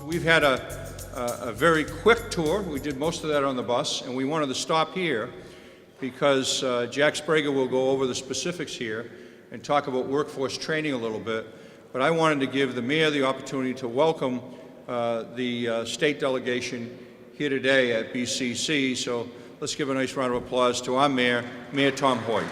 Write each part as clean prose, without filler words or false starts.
we've had a very quick tour. We did most of that on the bus, and we wanted to stop here because Jack Sprague will go over the specifics here and talk about workforce training a little bit. But I wanted to give the mayor the opportunity to welcome the state delegation here today at BCC. So let's give a nice round of applause to our mayor, Mayor Tom Hoy.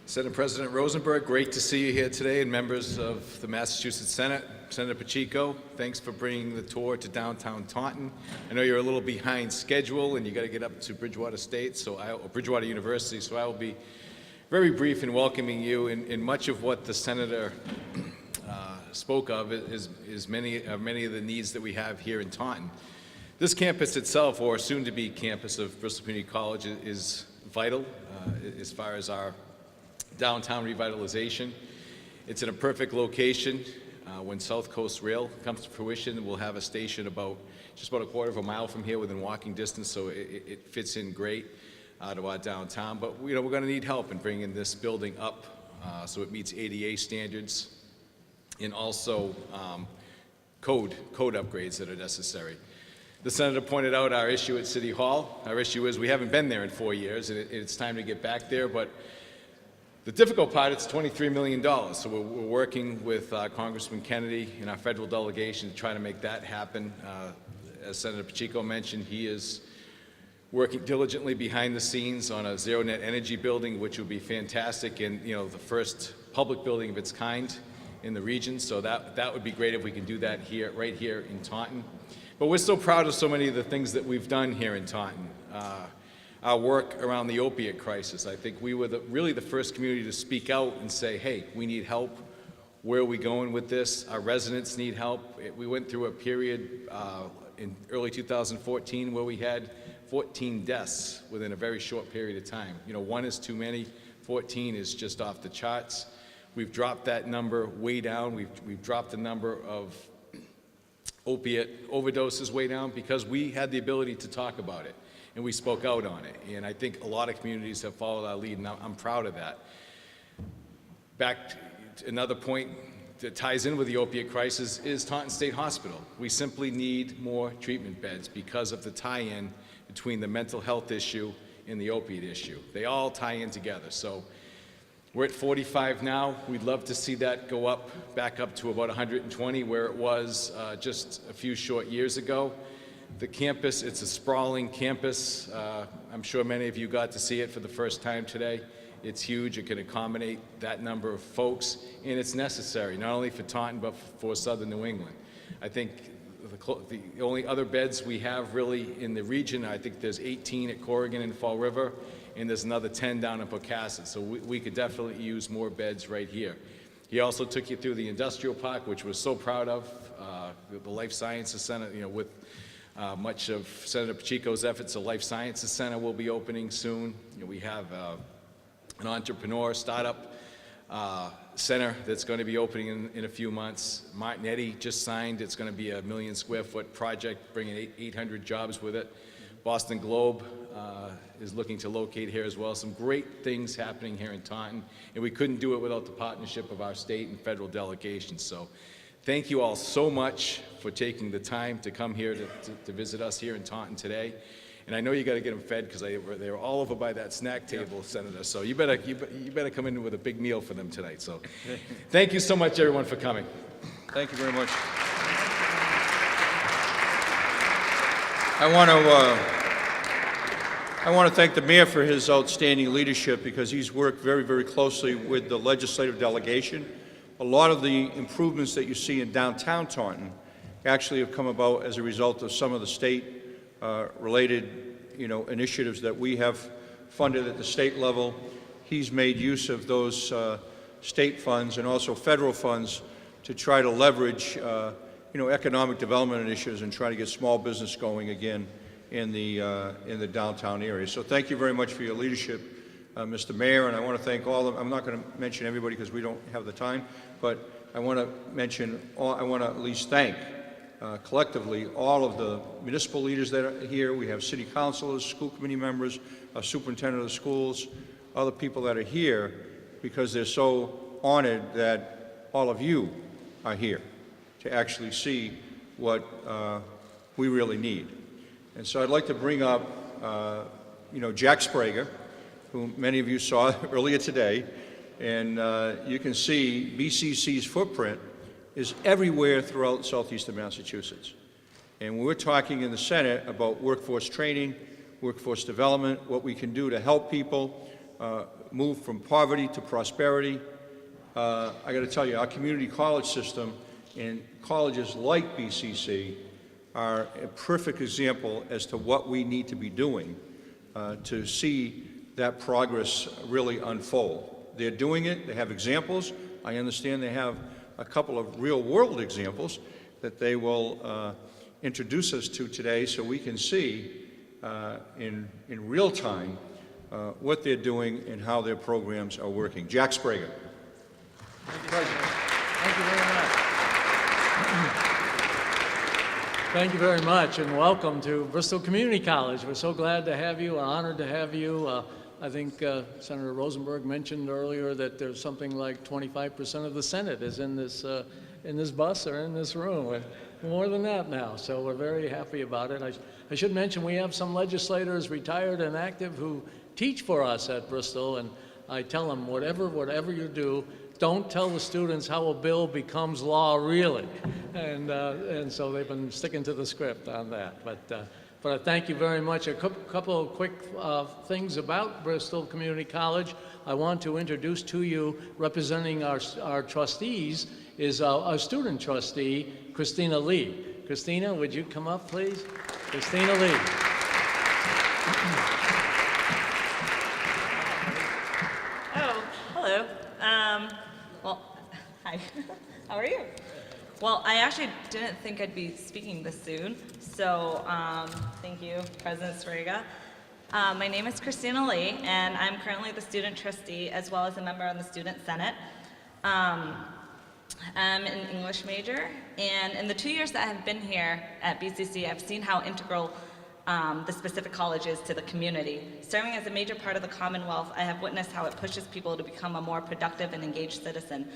Senate President Rosenberg, great to see you here today, and members of the Massachusetts Senate. Senator Pacheco, thanks for bringing the tour to downtown Taunton. I know you're a little behind schedule and you got to get up to Bridgewater University, so I will be very brief in welcoming you. And much of what the senator spoke of is many of the needs that we have here in Taunton. This campus itself, or soon-to-be campus of Bristol Community College, is vital as far as our downtown revitalization. It's in a perfect location. When South Coast Rail comes to fruition, we'll have a station just about a quarter of a mile from here within walking distance, so it fits in great to our downtown. But we're going to need help in bringing this building up so it meets ADA standards, and also code upgrades that are necessary. The senator pointed out our issue at City Hall. Our issue is we haven't been there in 4 years, and it's time to get back there. But the difficult part, it's $23 million, so we're working with Congressman Kennedy and our federal delegation to try to make that happen. As Senator Pacheco mentioned, he is working diligently behind the scenes on a zero net energy building, which would be fantastic, and the first public building of its kind in the region. So that would be great if we can do that here, right here in Taunton. But we're so proud of so many of the things that we've done here in Taunton. Our work around the opiate crisis. I think we were really the first community to speak out and say, hey, we need help. Where are we going with this? Our residents need help. We went through a period in early 2014 where we had 14 deaths within a very short period of time. 1 is too many, 14 is just off the charts. We've dropped that number way down. We've dropped the number of opiate overdoses way down because we had the ability to talk about it. And we spoke out on it. And I think a lot of communities have followed our lead, and I'm proud of that. Back to another point that ties in with the opiate crisis is Taunton State Hospital. We simply need more treatment beds because of the tie-in between the mental health issue and the opiate issue. They all tie in together. So we're at 45 now. We'd love to see that go back up to about 120, where it was just a few short years ago. The campus, it's a sprawling campus. I'm sure many of you got to see it for the first time today. It's huge. It can accommodate that number of folks, and it's necessary, not only for Taunton, but for southern New England. I think the only other beds we have really in the region, I think there's 18 at Corrigan and Fall River, and there's another 10 down in Pocasset, so we could definitely use more beds right here. He also took you through the industrial park, which we're so proud of, the Life Sciences Center, with much of Senator Pacheco's efforts. The Life Sciences Center will be opening soon. We have an entrepreneur startup center that's going to be opening in a few months. Martinetti just signed. It's going to be a 1 million square foot project, bringing 800 jobs with it. Boston Globe is looking to locate here as well. Some great things happening here in Taunton, and we couldn't do it without the partnership of our state and federal delegations. So thank you all so much for taking the time to come here to visit us here in Taunton today. And I know you got to get them fed because they were all over by that snack table, Senator. So you better come in with a big meal for them tonight. So thank you so much, everyone, for coming. Thank you very much. I want to thank the mayor for his outstanding leadership because he's worked very, very closely with the legislative delegation. A lot of the improvements that you see in downtown Taunton actually have come about as a result of some of the state-related, initiatives that we have funded at the state level. He's made use of those state funds and also federal funds to try to leverage, economic development initiatives and try to get small business going again in the downtown area. So thank you very much for your leadership, Mr. Mayor, and I want to thank all of them. I'm not going to mention everybody because we don't have the time, but I want to at least thank collectively all of the municipal leaders that are here. We have city councilors, school committee members, superintendent of the schools, other people that are here because they're so honored that all of you are here to actually see what we really need. And so I'd like to bring up, Jack Sprague, who many of you saw earlier today, and you can see BCC's footprint is everywhere throughout southeastern Massachusetts. And when we're talking in the Senate about workforce training, workforce development, what we can do to help people move from poverty to prosperity, I got to tell you, our community college system and colleges like BCC are a perfect example as to what we need to be doing to see that progress really unfold. They're doing it, they have examples. I understand they have a couple of real-world examples that they will introduce us to today so we can see in real time what they're doing and how their programs are working. Jack Sprague. Thank you very much. Thank you very much, and welcome to Bristol Community College. We're so glad to have you, honored to have you. I think Senator Rosenberg mentioned earlier that there's something like 25% of the Senate is in this bus or in this room. More than that now, so we're very happy about it. I should mention we have some legislators, retired and active, who teach for us at Bristol, and I tell them, whatever you do, don't tell the students how a bill becomes law really. And so they've been sticking to the script on that. But I thank you very much. A couple of quick things about Bristol Community College. I want to introduce to you, representing our trustees, is our student trustee, Christina Lee. Christina, would you come up, please? Christina Lee. Oh, hello. Well, hi. How are you? Well, I actually didn't think I'd be speaking this soon, so thank you, President Sprague. My name is Christina Lee, and I'm currently the student trustee as well as a member on the Student Senate. I'm an English major, and in the 2 years that I've been here at BCC, I've seen how integral the specific college is to the community. Serving as a major part of the Commonwealth, I have witnessed how it pushes people to become a more productive and engaged citizen.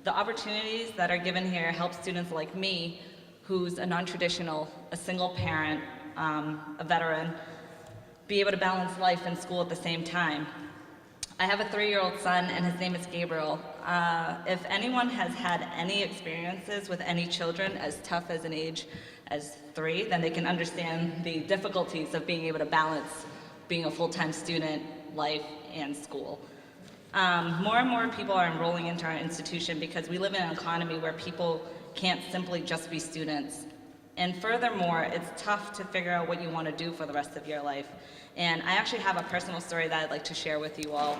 The opportunities that are given here help students like me, who's a non-traditional, a single parent, a veteran, be able to balance life and school at the same time. I have a 3-year-old son, and his name is Gabriel. If anyone has had any experiences with any children as tough as an age as 3, then they can understand the difficulties of being able to balance being a full-time student, life, and school. More and more people are enrolling into our institution because we live in an economy where people can't simply just be students. And furthermore, it's tough to figure out what you want to do for the rest of your life. And I actually have a personal story that I'd like to share with you all.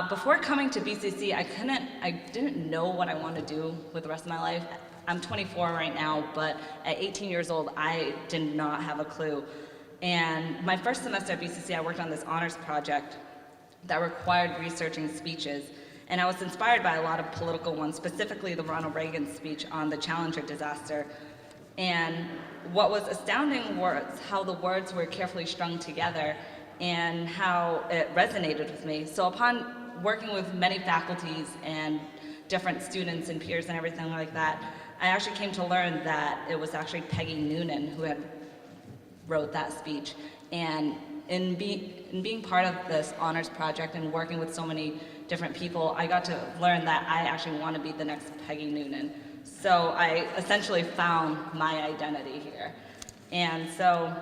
Before coming to BCC, I didn't know what I wanted to do with the rest of my life. I'm 24 right now, but at 18 years old, I did not have a clue. And my first semester at BCC, I worked on this honors project that required researching speeches. And I was inspired by a lot of political ones, specifically the Ronald Reagan speech on the Challenger disaster. And what was astounding was how the words were carefully strung together and how it resonated with me. So upon working with many faculties and different students and peers and everything like that, I actually came to learn that it was actually Peggy Noonan who had wrote that speech. And in being part of this honors project and working with so many different people, I got to learn that I actually want to be the next Peggy Noonan. So I essentially found my identity here. And so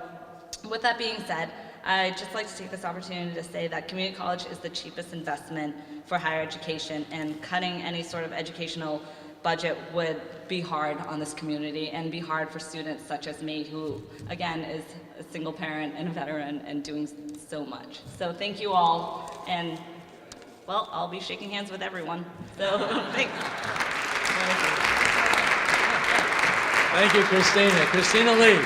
with that being said, I'd just like to take this opportunity to say that community college is the cheapest investment for higher education, and cutting any sort of educational budget would be hard on this community and be hard for students such as me, who again is a single parent and a veteran and doing so much. So thank you all, and well, I'll be shaking hands with everyone. So thanks. Thank you, Christina. Christina Lee.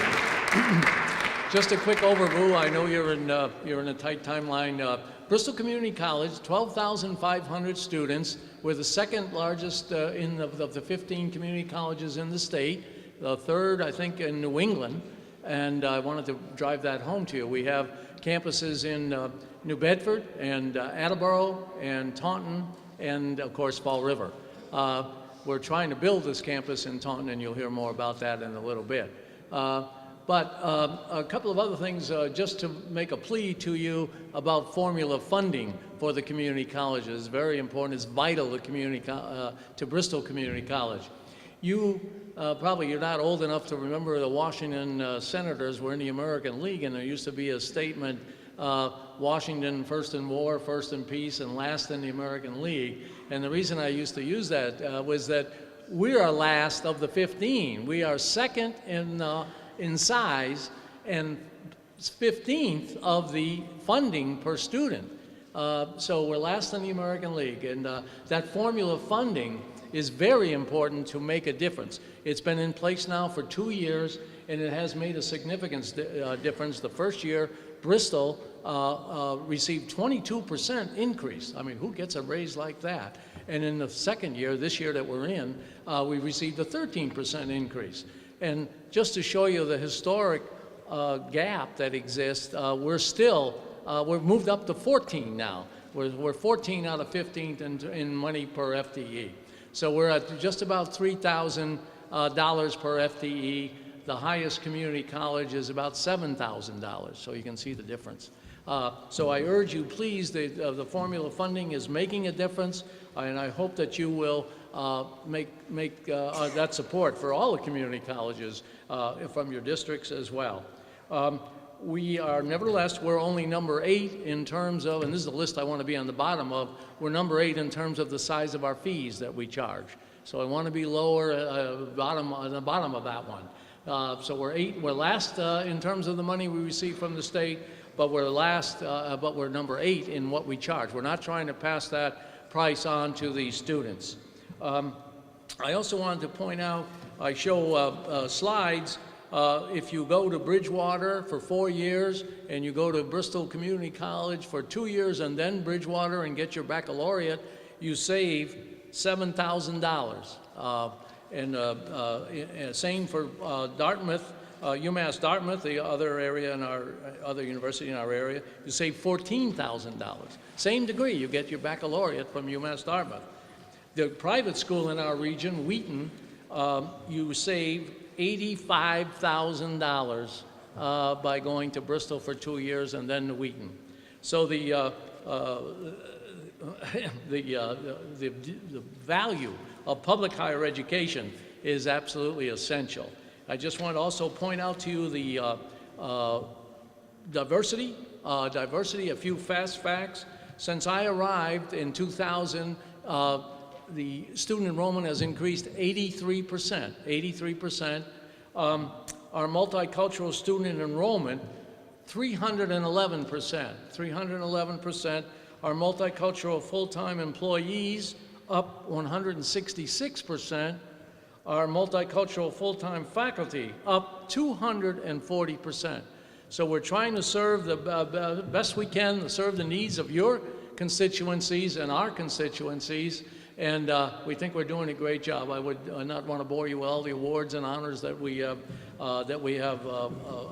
Just a quick overview. I know you're in a tight timeline. Bristol Community College, 12,500 students. We're the second largest of the 15 community colleges in the state. The third, I think, in New England. And I wanted to drive that home to you. We have campuses in New Bedford and Attleboro and Taunton and, of course, Fall River. We're trying to build this campus in Taunton, and you'll hear more about that in a little bit. But a couple of other things just to make a plea to you about formula funding for the community colleges. Very important. It's vital to Bristol Community College. You probably you're not old enough to remember the Washington Senators were in the American League, and there used to be a statement, Washington first in war, first in peace, and last in the American League. And the reason I used to use that was that we are last of the 15. We are second in size and 15th of the funding per student. So we're last in the American League, and that formula funding is very important to make a difference. It's been in place now for 2 years, and it has made a significant difference. The first year, Bristol received 22% increase. I mean, who gets a raise like that? And in the second year, this year that we're in, we received a 13% increase. And just to show you the historic gap that exists, we've moved up to 14 now. We're 14 out of 15 in money per FTE. So we're at just about $3,000 per FTE. The highest community college is about $7,000, so you can see the difference. So I urge you, please, the formula funding is making a difference, and I hope that you will make that support for all the community colleges from your districts as well. We are, nevertheless, we're only number 8 in terms of, and this is the list I want to be on the bottom of, we're number 8 in terms of the size of our fees that we charge. So I want to be lower on the bottom of that one. So we're last in terms of the money we receive from the state, but we're number 8 in what we charge. We're not trying to pass that price on to the students. I also wanted to point out, I show slides. If you go to Bridgewater for 4 years and you go to Bristol Community College for 2 years and then Bridgewater and get your baccalaureate, you save $7,000. And same for Dartmouth, UMass Dartmouth, the other area in our other university in our area, you save $14,000. Same degree, you get your baccalaureate from UMass Dartmouth. The private school in our region, Wheaton, you save $85,000 by going to Bristol for 2 years and then to Wheaton. So the value of public higher education is absolutely essential. I just want to also point out to you the diversity, a few fast facts. Since I arrived in 2000, the student enrollment has increased 83%, 83%. Our multicultural student enrollment, 311%, 311%. Our multicultural full-time employees, up 166%. Our multicultural full-time faculty, up 240%. So we're trying to serve the best we can, to serve the needs of your constituencies and our constituencies. And we think we're doing a great job. I would not want to bore you with all the awards and honors that we have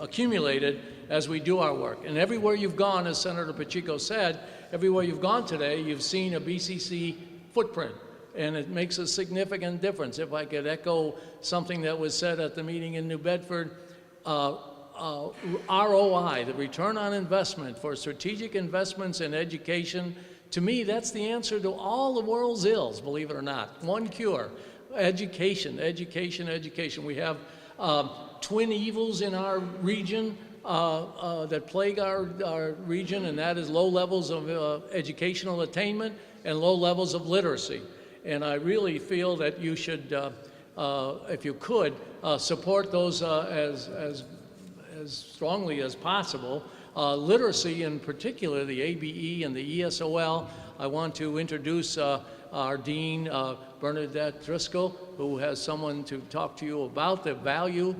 accumulated as we do our work. And everywhere you've gone, as Senator Pacheco said, everywhere you've gone today, you've seen a BCC footprint. And it makes a significant difference. If I could echo something that was said at the meeting in New Bedford, ROI, the return on investment for strategic investments in education, to me, that's the answer to all the world's ills, believe it or not. One cure, education, education, education. We have twin evils in our region that plague our region, and that is low levels of educational attainment and low levels of literacy. And I really feel that you should, if you could, support those as strongly as possible. Literacy, in particular, the ABE and the ESOL. I want to introduce our Dean, Bernadette Driscoll, who has someone to talk to you about the value.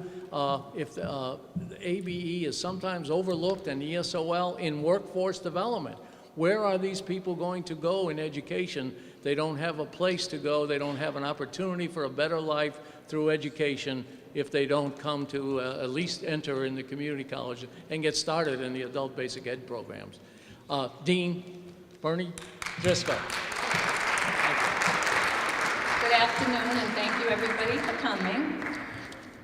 If the ABE is sometimes overlooked and ESOL in workforce development. Where are these people going to go in education? They don't have a place to go. They don't have an opportunity for a better life through education. if they don't come to at least enter in the community college and get started in the adult basic ed programs. Dean Bernie Driscoll. Good afternoon, and thank you everybody for coming.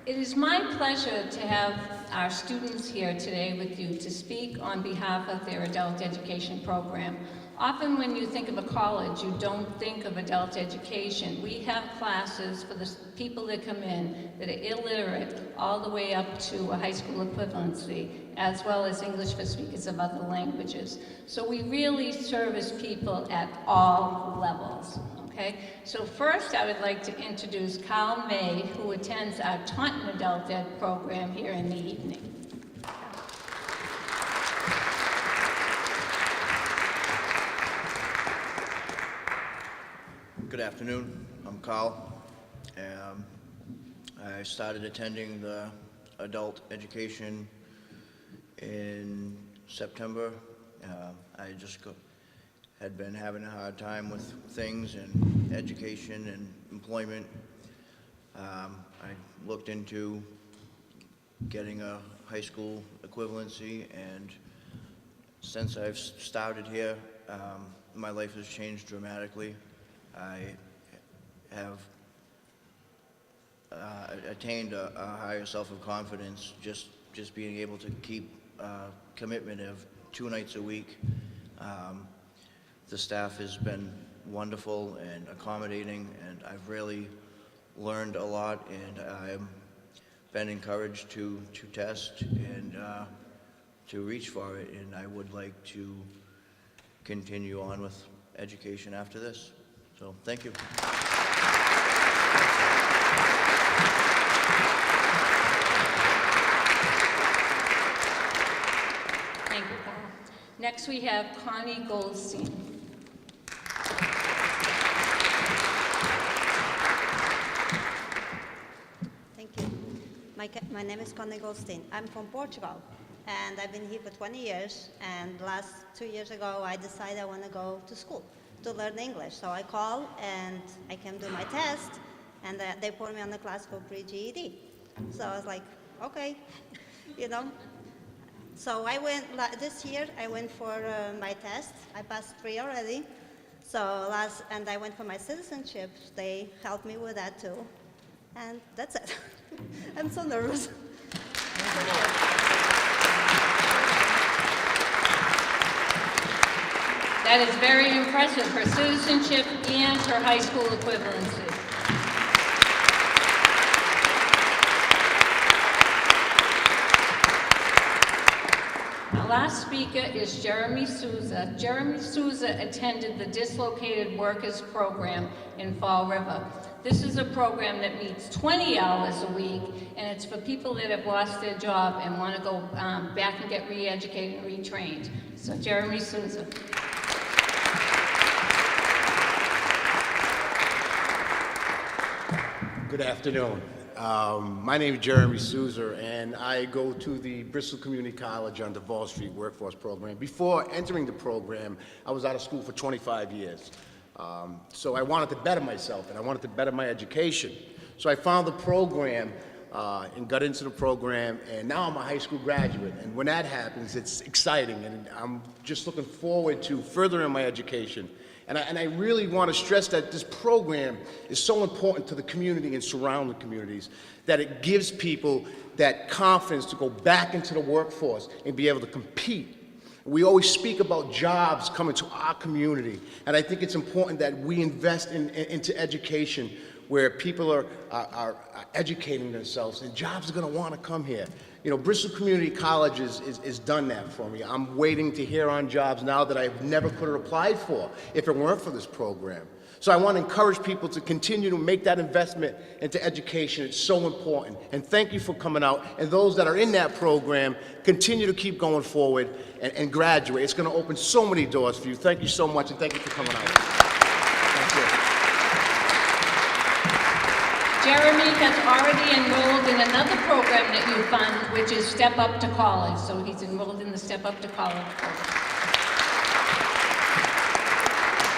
It is my pleasure to have our students here today with you to speak on behalf of their adult education program. Often when you think of a college, you don't think of adult education. We have classes for the people that come in that are illiterate all the way up to a high school equivalency, as well as English for speakers of other languages. So we really service people at all levels. Okay, so first I would like to introduce Carl May, who attends our Taunton Adult Ed program here in the evening. Good afternoon, I'm Carl. I started attending the adult education in September. I just had been having a hard time with things and education and employment. I looked into getting a high school equivalency, and since I've started here, my life has changed dramatically. I have attained a higher self of confidence just being able to keep commitment of 2 nights a week. The staff has been wonderful and accommodating, and I've really learned a lot, and I've been encouraged to test and to reach for it, and I would like to continue on with education after this. So, thank you. Thank you, Carl. Next we have Connie Goldstein. Thank you. My name is Connie Goldstein. I'm from Portugal, and I've been here for 20 years, and last 2 years ago I decided I want to go to school to learn English. So I called and I came do my test, and they put me on the class for pre-GED. So I was like, okay, you know. So I went, this year I went for my test. I passed 3 already. So and I went for my citizenship. They helped me with that too. And that's it. I'm so nervous. That is very impressive, her citizenship and her high school equivalency. Our last speaker is Jeremy Souza. Jeremy Souza attended the Dislocated Workers Program in Fall River. This is a program that meets 20 hours a week, and it's for people that have lost their job and want to go back and get re-educated and retrained. So Jeremy Souza. Good afternoon. My name is Jeremy Souza, and I go to the Bristol Community College on Duval Street Workforce Program. Before entering the program, I was out of school for 25 years. So I wanted to better myself, and I wanted to better my education. So I found the program and got into the program, and now I'm a high school graduate. And when that happens, it's exciting, and I'm just looking forward to furthering my education. And I really want to stress that this program is so important to the community and surrounding communities, that it gives people that confidence to go back into the workforce and be able to compete. We always speak about jobs coming to our community, and I think it's important that we invest into education where people are educating themselves, and jobs are going to want to come here. You know, Bristol Community College is done that for me. I'm waiting to hear on jobs now that I never could have applied for if it weren't for this program. So I want to encourage people to continue to make that investment into education. It's so important. And thank you for coming out. And those that are in that program, continue to keep going forward and graduate. It's going to open so many doors for you. Thank you so much, and thank you for coming out. Thank you. Jeremy has already enrolled in another program that you fund, which is Step Up to College. So he's enrolled in the Step Up to College program.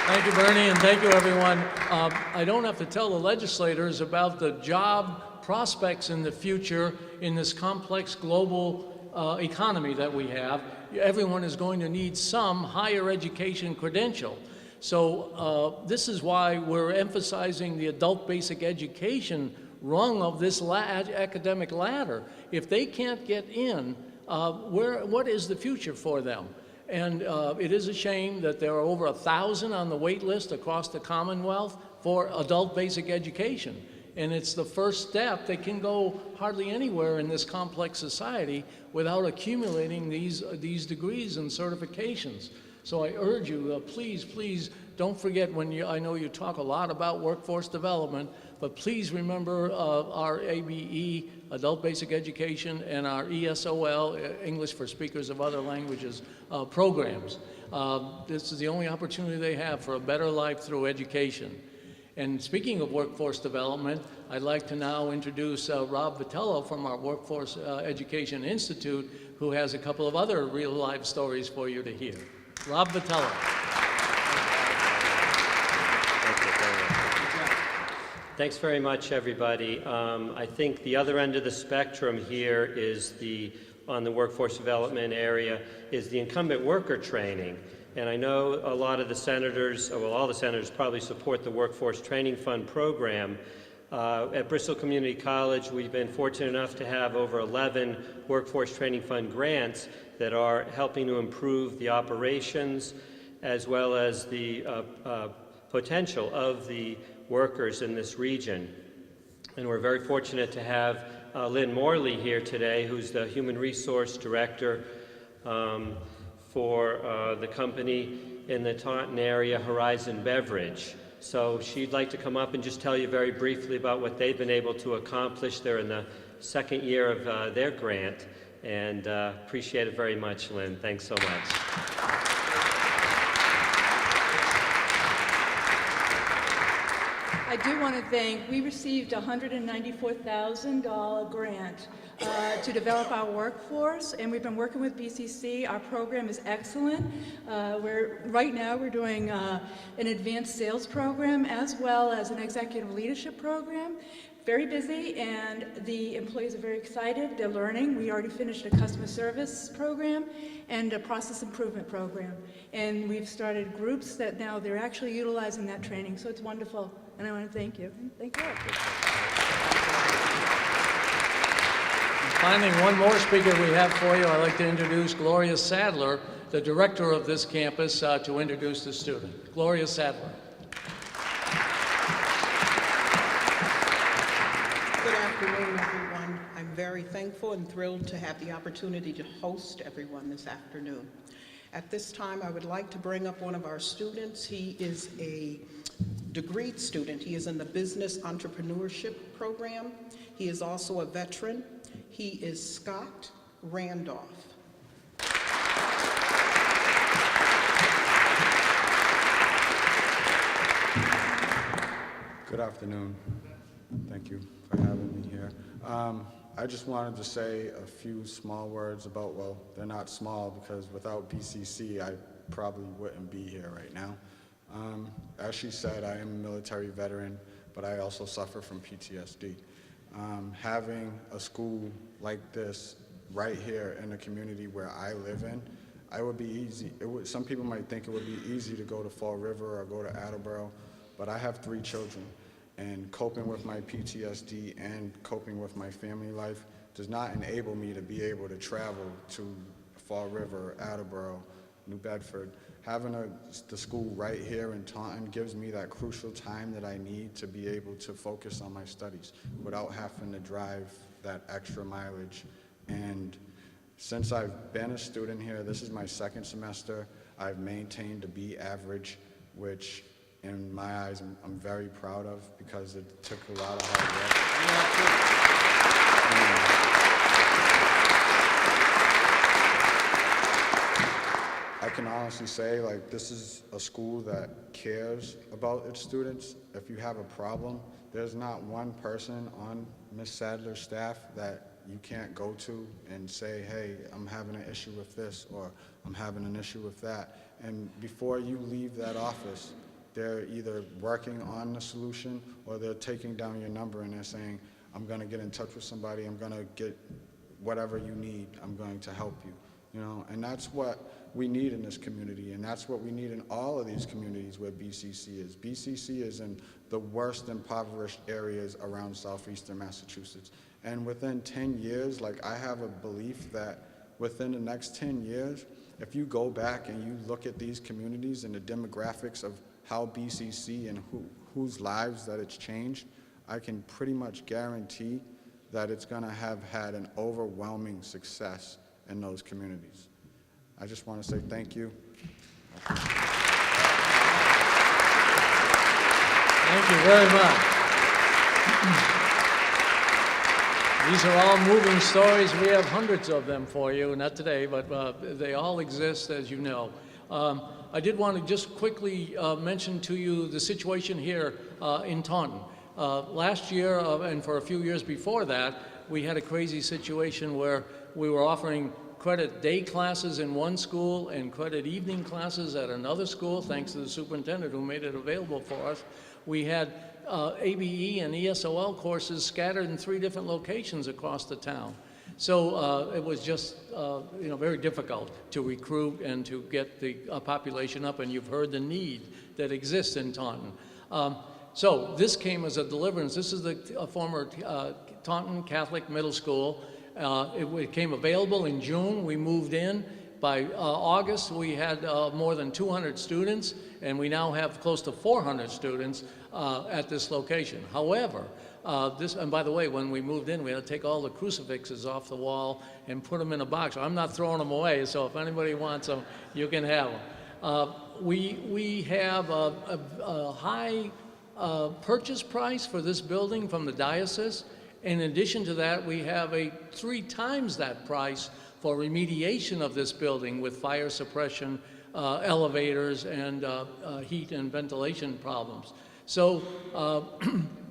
Thank you, Bernie, and thank you, everyone. I don't have to tell the legislators about the job prospects in the future in this complex global economy that we have. Everyone is going to need some higher education credential. So this is why we're emphasizing the adult basic education rung of this academic ladder. If they can't get in, what is the future for them? And it is a shame that there are over 1,000 on the wait list across the Commonwealth for adult basic education. And it's the first step. They can go hardly anywhere in this complex society without accumulating these degrees and certifications. So I urge you, please, please don't forget I know you talk a lot about workforce development, but please remember our ABE, Adult Basic Education, and our ESOL, English for Speakers of Other Languages, programs. This is the only opportunity they have for a better life through education. And speaking of workforce development, I'd like to now introduce Rob Vitello from our Workforce Education Institute, who has a couple of other real-life stories for you to hear. Rob Vitello. Thanks very much, everybody. I think the other end of the spectrum here is on the workforce development area is the incumbent worker training. And I know a lot of the senators, well, all the senators probably support the Workforce Training Fund program. At Bristol Community College, we've been fortunate enough to have over 11 Workforce Training Fund grants that are helping to improve the operations as well as the potential of the workers in this region. And we're very fortunate to have Lynn Morley here today, who's the Human Resource Director for the company in the Taunton area, Horizon Beverage. So she'd like to come up and just tell you very briefly about what they've been able to accomplish. They're in the second year of their grant, and appreciate it very much, Lynn. Thanks so much. I do want to we received a $194,000 grant to develop our workforce, and we've been working with BCC. Our program is excellent. Right now we're doing an advanced sales program as well as an executive leadership program. Very busy, and the employees are very excited. They're learning. We already finished a customer service program and a process improvement program. And we've started groups that now they're actually utilizing that training. So it's wonderful, and I want to thank you. Thank you. Finally, one more speaker we have for you. I'd like to introduce Gloria Sadler, the director of this campus, to introduce the student. Gloria Sadler. Good afternoon, everyone. I'm very thankful and thrilled to have the opportunity to host everyone this afternoon. At this time, I would like to bring up one of our students. He is a degreed student. He is in the Business Entrepreneurship program. He is also a veteran. He is Scott Randolph. Good afternoon. Thank you for having me here. I just wanted to say a few small words about, well, they're not small because without BCC, I probably wouldn't be here right now. As she said, I am a military veteran, but I also suffer from PTSD. Having a school like this right here in the community where I live in, it would be easy. Some people might think it would be easy to go to Fall River or go to Attleboro, but I have 3 children. And coping with my PTSD and coping with my family life does not enable me to be able to travel to Fall River, Attleboro, New Bedford. Having the school right here in Taunton gives me that crucial time that I need to be able to focus on my studies without having to drive that extra mileage. And since I've been a student here, this is my 2nd semester, I've maintained a B average, which in my eyes, I'm very proud of because it took a lot of hard work. I can honestly say, like, this is a school that cares about its students. If you have a problem, there's not one person on Ms. Sadler's staff that you can't go to and say, hey, I'm having an issue with this, or I'm having an issue with that. And before you leave that office, they're either working on the solution or they're taking down your number and they're saying, I'm going to get in touch with somebody. I'm going to get whatever you need. I'm going to help you, you know, and that's what we need in this community, and that's what we need in all of these communities where BCC is. BCC is in the worst impoverished areas around southeastern Massachusetts. And within 10 years, like, I have a belief that within the next 10 years, if you go back and you look at these communities and the demographics of how BCC and whose lives that it's changed, I can pretty much guarantee that it's going to have had an overwhelming success in those communities. I just want to say thank you. Thank you very much. These are all moving stories. We have hundreds of them for you, not today, but they all exist, as you know. I did want to just quickly mention to you the situation here in Taunton. Last year, and for a few years before that, we had a crazy situation where we were offering credit day classes in one school and credit evening classes at another school, thanks to the superintendent who made it available for us. We had ABE and ESOL courses scattered in 3 different locations across the town. So it was just you know, very difficult to recruit and to get the population up, and you've heard the need that exists in Taunton. So this came as a deliverance. This is the former Taunton Catholic Middle School. It became available in June. We moved in. By August, we had more than 200 students, and we now have close to 400 students at this location. However, and by the way, when we moved in, we had to take all the crucifixes off the wall and put them in a box. I'm not throwing them away, so if anybody wants them, you can have them. We have a high purchase price for this building from the diocese. In addition to that, we have a 3 times that price for remediation of this building with fire suppression, elevators, and heat and ventilation problems. So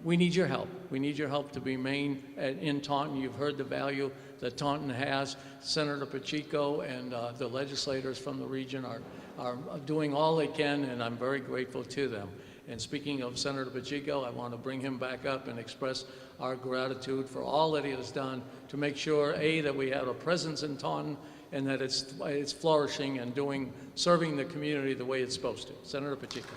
we need your help. We need your help to remain in Taunton. You've heard the value that Taunton has. Senator Pacheco and the legislators from the region are doing all they can, and I'm very grateful to them. And speaking of Senator Pacheco, I want to bring him back up and express our gratitude for all that he has done to make sure, A, that we have a presence in Taunton and that it's flourishing and serving the community the way it's supposed to. Senator Pacheco.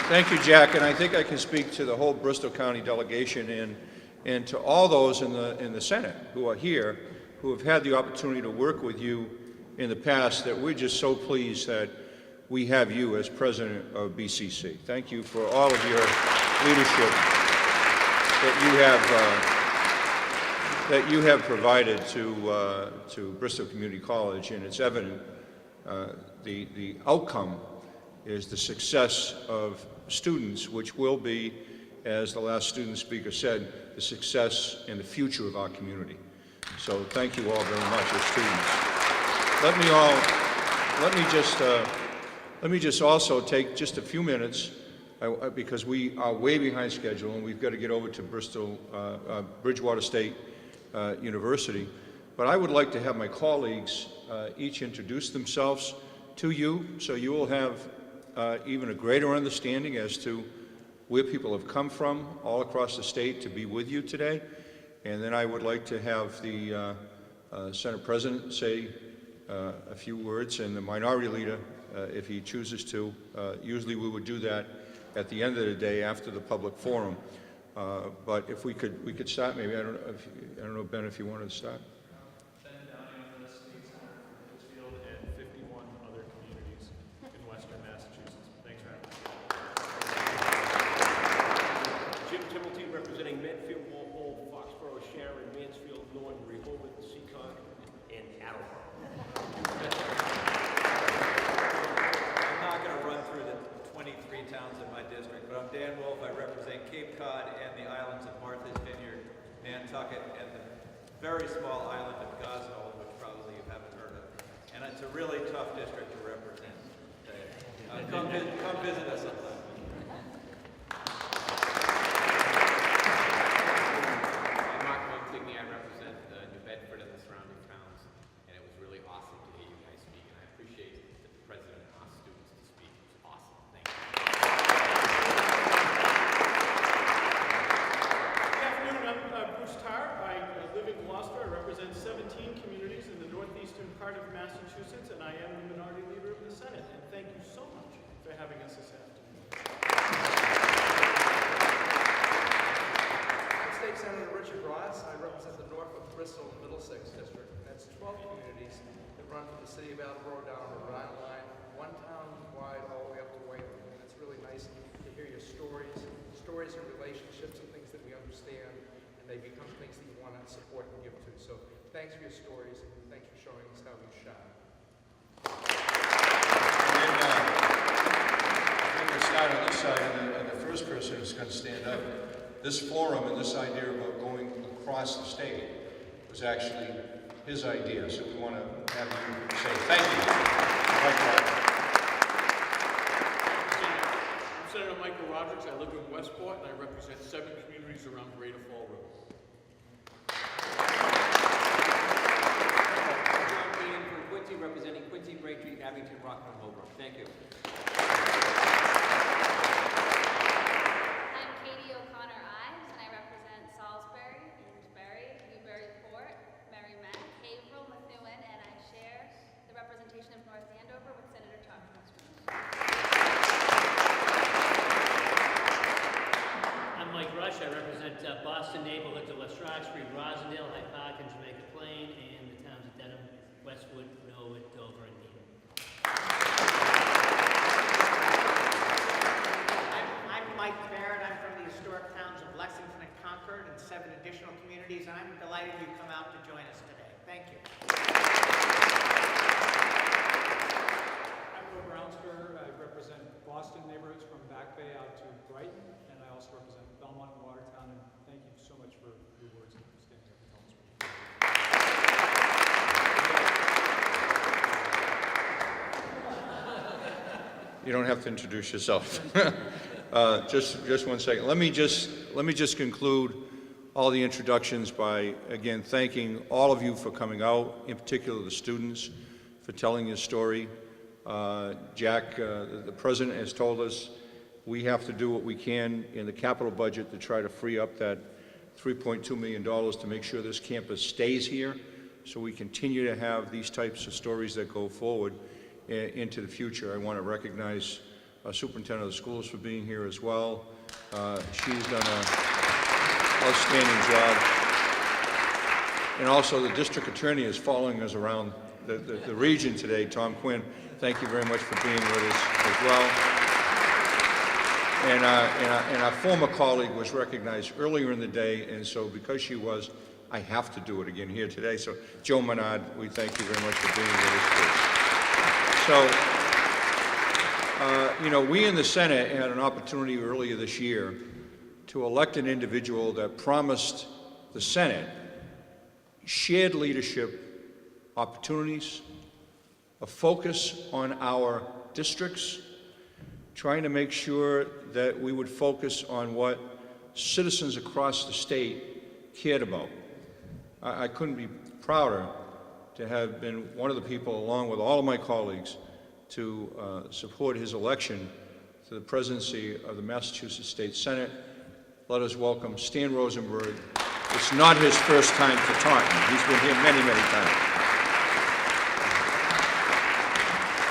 Thank you, Jack, and I think I can speak to the whole Bristol County delegation and to all those in the Senate who are here, who have had the opportunity to work with you in the past, that we're just so pleased that we have you as president of BCC. Thank you for all of your leadership that you have provided to Bristol Community College, and it's evident the outcome is the success of students, which will be, as the last student speaker said, the success and the future of our community. So thank you all very much as students. Let me just also take just a few minutes because we are way behind schedule and we've got to get over to Bridgewater State University. But I would like to have my colleagues each introduce themselves to you, so you will have even a greater understanding as to where people have come from all across the state to be with you today. And then I would like to have the Senate President say a few words, and the Minority Leader, if he chooses to. Usually we would do that at the end of the day after the public forum. But if we could start, maybe, I don't know, Ben, if you wanted to start. Ben Downey, I'm the state senator from Pittsfield and 51 other communities in western Massachusetts. Thanks for having me. Jim Timmelty, representing Medfield, Walpole, Foxborough, Sharon, Mansfield, Norton, Rehoboth, Seacon, and Attleboro. I'm not going to run through the 23 towns in my district, but I'm Dan Wolf. I represent Cape Cod and the islands of Martha's Vineyard, Nantucket, and the very small island of Gosnell, which probably you haven't heard of. And it's a really tough district to represent. Come visit us sometime. I'm Mark Montigny. I represent New Bedford and the surrounding towns, and it was really awesome to hear you guys speak, and I appreciate the president and our students to speak. It was awesome. Thank you. Massachusetts, and I am the Minority Leader of the Senate. And thank you so much for having us this afternoon. I'm State Senator Richard Ross. I represent the Norfolk, Bristol, Middlesex District. That's 12 communities that run from the city of Attleboro down the Rhode Island line, one town wide all the way up to Wayland. And it's really nice to hear your stories and relationships and things that we understand, and they become things that you want to support and give to. So thanks for your stories, and thanks for showing us how you shine. And I'm going to start on this side, and the first person who's going to stand up. This forum and this idea about going across the state was actually his idea, so we want to have you say thank you. I'm Senator Michael Rodrigues. I live in Westport, and I represent 7 communities around Greater Fall River. John Keenan from Quincy, representing Quincy, Braintree, Abington, Rockland, and Holbrook. Thank you. I'm Katie O'Connor Ives, and I represent Salisbury, Amesbury, Newburyport, Merrimack, Haverhill, Methuen, and I share the representation of North Andover with Senator Tom Westbrook. I'm Mike Rush. I represent Boston neighborhoods of West Roxbury, Rosendale, Hyde Park, and Jamaica Plain, and the towns of Dedham, Westwood, Norwood, Dover, and Needham. I'm Mike Barrett. I'm from the historic towns of Lexington and Concord and 7 additional communities, and I'm delighted you've come out to join us today. Thank you. I'm Bill Brownsburg. I represent Boston neighborhoods from Back Bay out to Brighton, and I also represent Belmont and Watertown, and thank you so much for your words and standing here for Thomas. You don't have to introduce yourself. Just 1 second. Let me just conclude all the introductions by again thanking all of you for coming out, in particular the students, for telling your story. Jack, the president, has told us we have to do what we can in the capital budget to try to free up that $3.2 million to make sure this campus stays here, so we continue to have these types of stories that go forward into the future. I want to recognize Superintendent of the Schools for being here as well. She's done an outstanding job. And also the district attorney is following us around the region today, Tom Quinn. Thank you very much for being with us as well. And our former colleague was recognized earlier in the day, and so because she was, I have to do it again here today. So Joe Menard, we thank you very much for being with us too. So, we in the Senate had an opportunity earlier this year to elect an individual that promised the Senate shared leadership opportunities, a focus on our districts, trying to make sure that we would focus on what citizens across the state cared about. I couldn't be prouder to have been one of the people, along with all of my colleagues, to support his election to the presidency of the Massachusetts State Senate. Let us welcome Stan Rosenberg. It's not his first time to Taunton. He's been here many, many times.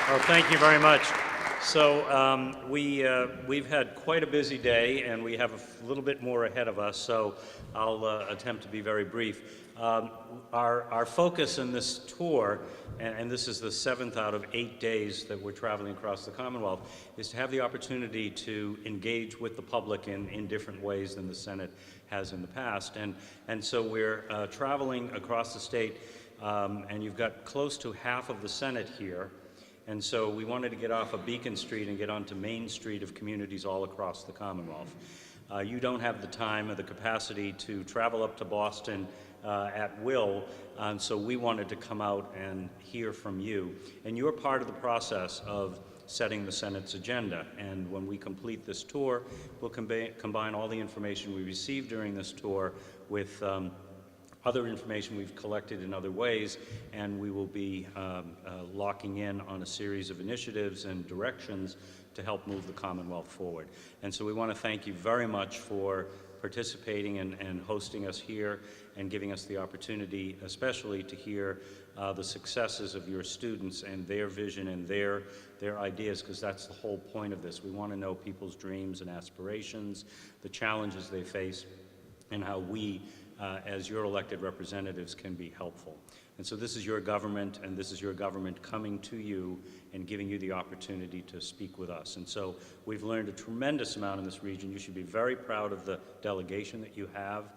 Well, thank you very much. So we've had quite a busy day, and we have a little bit more ahead of us, so I'll attempt to be very brief. Our focus in this tour, and this is the 7th out of 8 days that we're traveling across the Commonwealth, is to have the opportunity to engage with the public in different ways than the Senate has in the past. And so we're traveling across the state, and you've got close to half of the Senate here. And so we wanted to get off of Beacon Street and get onto Main Street of communities all across the Commonwealth. You don't have the time or the capacity to travel up to Boston at will, and so we wanted to come out and hear from you. And you're part of the process of setting the Senate's agenda. And when we complete this tour, we'll combine all the information we received during this tour with other information we've collected in other ways, and we will be locking in on a series of initiatives and directions to help move the Commonwealth forward. And so we want to thank you very much for participating and hosting us here, and giving us the opportunity, especially to hear the successes of your students and their vision and their ideas, because that's the whole point of this. We want to know people's dreams and aspirations, the challenges they face, and how we, as your elected representatives, can be helpful. And so this is your government, and this is your government coming to you and giving you the opportunity to speak with us. And so we've learned a tremendous amount in this region. You should be very proud of the delegation that you have.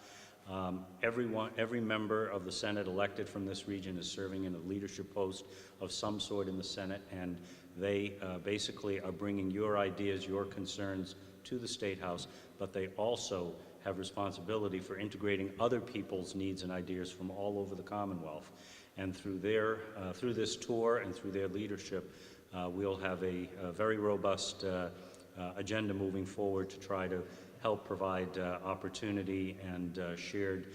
Every member of the Senate elected from this region is serving in a leadership post of some sort in the Senate, and they basically are bringing your ideas, your concerns to the State House, but they also have responsibility for integrating other people's needs and ideas from all over the Commonwealth. And through this tour and through their leadership, we'll have a very robust agenda moving forward to try to help provide opportunity and shared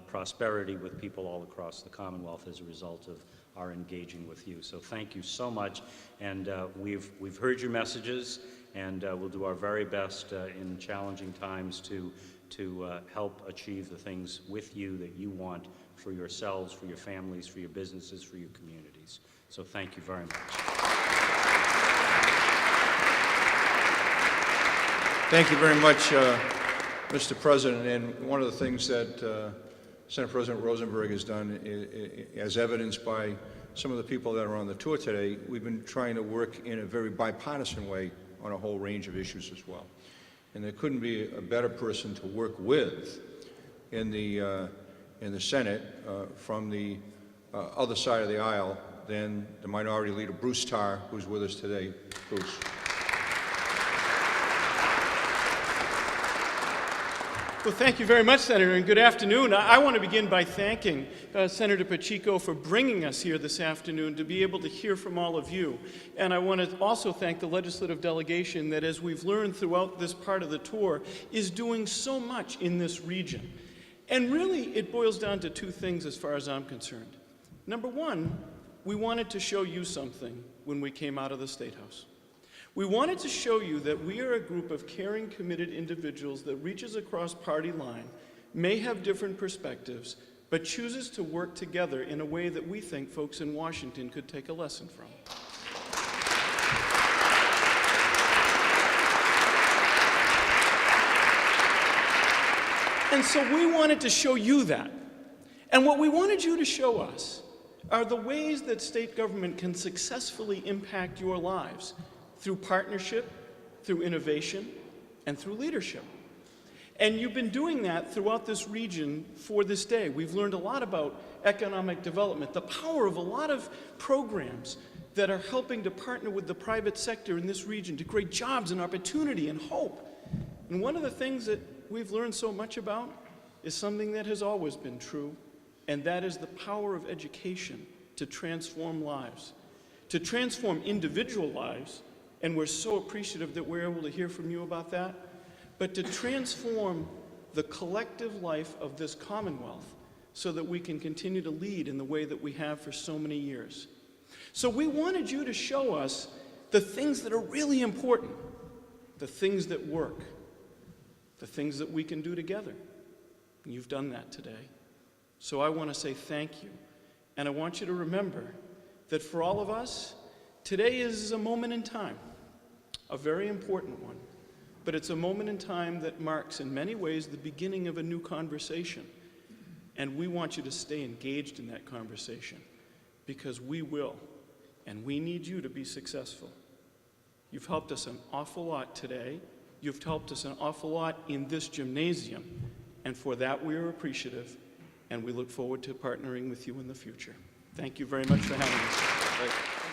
prosperity with people all across the Commonwealth as a result of our engaging with you. So thank you so much, and we've heard your messages, and we'll do our very best in challenging times to help achieve the things with you that you want for yourselves, for your families, for your businesses, for your communities. So thank you very much. Thank you very much, Mr. President. And one of the things that Senate President Rosenberg has done, as evidenced by some of the people that are on the tour today, we've been trying to work in a very bipartisan way on a whole range of issues as well. And there couldn't be a better person to work with in the Senate from the other side of the aisle than the Minority Leader Bruce Tarr, who's with us today. Bruce. Well, thank you very much, Senator, and good afternoon. I want to begin by thanking Senator Pacheco for bringing us here this afternoon to be able to hear from all of you. And I want to also thank the legislative delegation that, as we've learned throughout this part of the tour, is doing so much in this region. And really, it boils down to two things as far as I'm concerned. Number one, we wanted to show you something when we came out of the State House. We wanted to show you that we are a group of caring, committed individuals that reaches across party line, may have different perspectives, but chooses to work together in a way that we think folks in Washington could take a lesson from. And so we wanted to show you that. And what we wanted you to show us are the ways that state government can successfully impact your lives through partnership, through innovation, and through leadership. And you've been doing that throughout this region for this day. We've learned a lot about economic development, the power of a lot of programs that are helping to partner with the private sector in this region to create jobs and opportunity and hope. And one of the things that we've learned so much about is something that has always been true, and that is the power of education to transform lives, to transform individual lives. And we're so appreciative that we're able to hear from you about that, but to transform the collective life of this Commonwealth so that we can continue to lead in the way that we have for so many years. So we wanted you to show us the things that are really important, the things that work, the things that we can do together. And you've done that today. So I want to say thank you. And I want you to remember that for all of us, today is a moment in time. A very important one, but it's a moment in time that marks in many ways the beginning of a new conversation. And we want you to stay engaged in that conversation because we will, and we need you to be successful. You've helped us an awful lot today. You've helped us an awful lot in this gymnasium, and for that we are appreciative, and we look forward to partnering with you in the future. Thank you very much for having us.